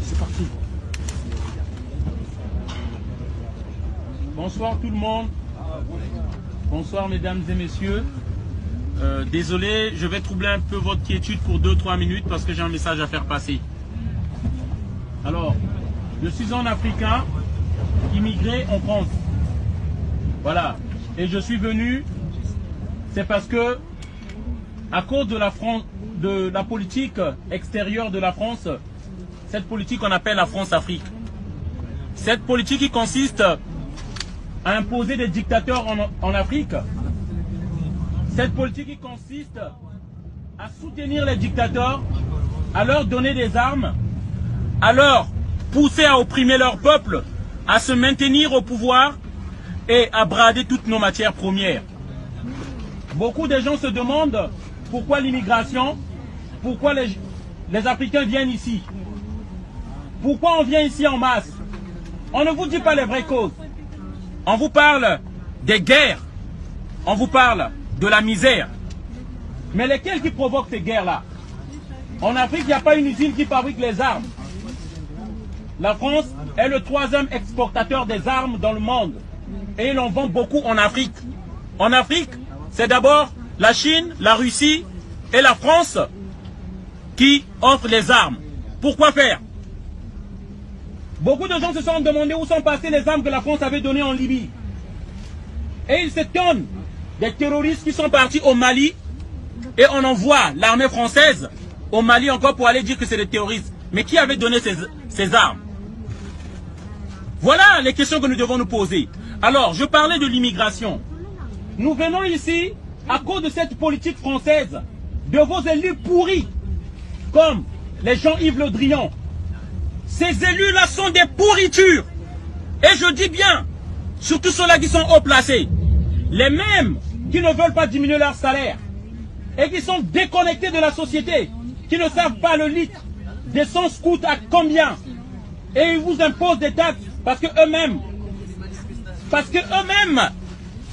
C'est parti. Bonsoir tout le monde. Bonsoir mesdames et messieurs. Désolé, je vais troubler un peu votre quiétude pour 2-3 minutes parce que j'ai un message à faire passer. Alors, je suis un Africain immigré en France. Voilà. Et je suis venu, c'est parce que, à cause de la politique extérieure de la France, cette politique qu'on appelle la France-Afrique. Cette politique qui consiste à imposer des dictateurs en Afrique. Cette politique qui consiste à soutenir les dictateurs, à leur donner des armes, à leur pousser à opprimer leur peuple, à se maintenir au pouvoir et à brader toutes nos matières premières. Beaucoup de gens se demandent pourquoi l'immigration, pourquoi les Africains viennent ici. Pourquoi on vient ici en masse? On ne vous dit pas les vraies causes. On vous parle des guerres, on vous parle de la misère. Mais lesquels qui provoquent ces guerres-là? En Afrique, il n'y a pas une usine qui fabrique les armes. La France est le 3e exportateur des armes dans le monde. Et il en vend beaucoup en Afrique. En Afrique, c'est d'abord la Chine, la Russie et la France qui offrent les armes. Pourquoi faire? Beaucoup de gens se sont demandé où sont passées les armes que la France avait données en Libye. Et ils s'étonnent des terroristes qui sont partis au Mali et on envoie l'armée française au Mali encore pour aller dire que c'est des terroristes. Mais qui avait donné ces armes? Voilà les questions que nous devons nous poser. Alors, je parlais de l'immigration. Nous venons ici à cause de cette politique française, de vos élus pourris, comme les Jean-Yves Le Drian. Ces élus-là sont des pourritures. Et je dis bien, surtout ceux-là qui sont haut placés, les mêmes qui ne veulent pas diminuer leur salaire et qui sont déconnectés de la société, qui ne savent pas le litre d'essence coûte à combien. Et ils vous imposent des taxes parce que eux-mêmes,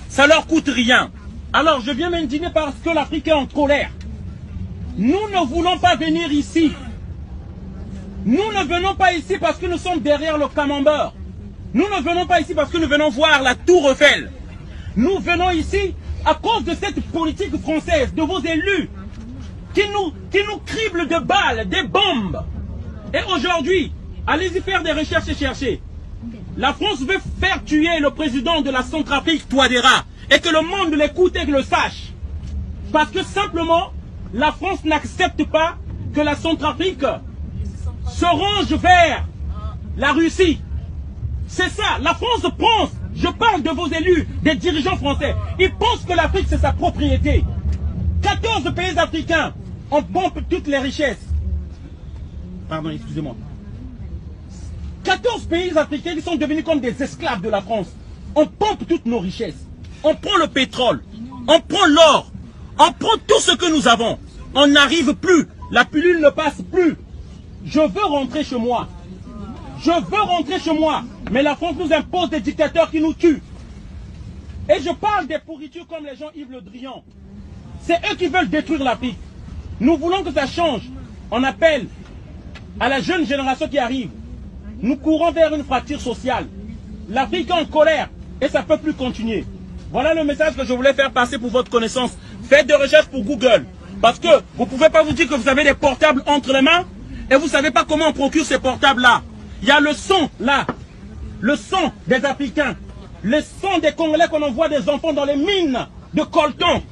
ça leur coûte rien. Alors je viens m'indigner parce que l'Afrique est en colère. Nous ne voulons pas venir ici. Nous ne venons pas ici parce que nous sommes derrière le camembert. Nous ne venons pas ici parce que nous venons voir la Tour Eiffel. Nous venons ici à cause de cette politique française, de vos élus, qui nous criblent de balles, des bombes. Et aujourd'hui, allez-y faire des recherches et chercher. La France veut faire tuer le président de la Centrafrique, Touadéra, et que le monde l'écoute et le sache. Parce que simplement, la France n'accepte pas que la Centrafrique se range vers la Russie. C'est ça, la France pense, je parle de vos élus, des dirigeants français, ils pensent que l'Afrique c'est sa propriété. 14 pays africains, on pompe toutes les richesses. Pardon, excusez-moi. 14 pays africains qui sont devenus comme des esclaves de la France. On pompe toutes nos richesses. On prend le pétrole, on prend l'or, on prend tout ce que nous avons. On n'arrive plus, la pilule ne passe plus. Je veux rentrer chez moi. Je veux rentrer chez moi. Mais la France nous impose des dictateurs qui nous tuent. Et je parle des pourritures comme les Jean-Yves Le Drian. C'est eux qui veulent détruire l'Afrique. Nous voulons que ça change. On appelle à la jeune génération qui arrive. Nous courons vers une fracture sociale. L'Afrique est en colère et ça ne peut plus continuer. Voilà le message que je voulais faire passer pour votre connaissance. Faites des recherches pour Google. Parce que vous ne pouvez pas vous dire que vous avez des portables entre les mains et vous ne savez pas comment on procure ces portables-là. Il y a le son là, le son des Africains, le son des Congolais qu'on envoie des enfants dans les mines de coltan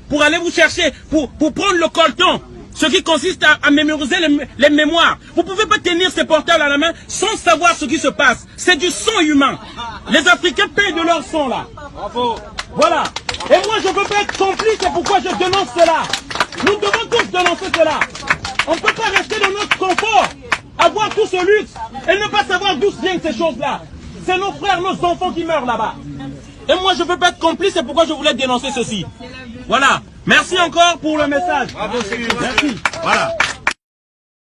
pour aller vous chercher, pour prendre le coltan, ce qui consiste à mémoriser les mémoires. Vous ne pouvez pas tenir ces portables à la main sans savoir ce qui se passe. C'est du sang humain. Les Africains payent de leur sang là. Bravo. Voilà. Et moi je ne veux pas être complice, c'est pourquoi je dénonce cela. Nous devons tous dénoncer cela. On ne peut pas rester dans notre confort, avoir tout ce luxe et ne pas savoir d'où viennent ces choses-là. C'est nos frères, nos enfants qui meurent là-bas. Et moi je ne veux pas être complice, c'est pourquoi je voulais dénoncer ceci. Voilà. Merci encore pour le message. Merci. Voilà.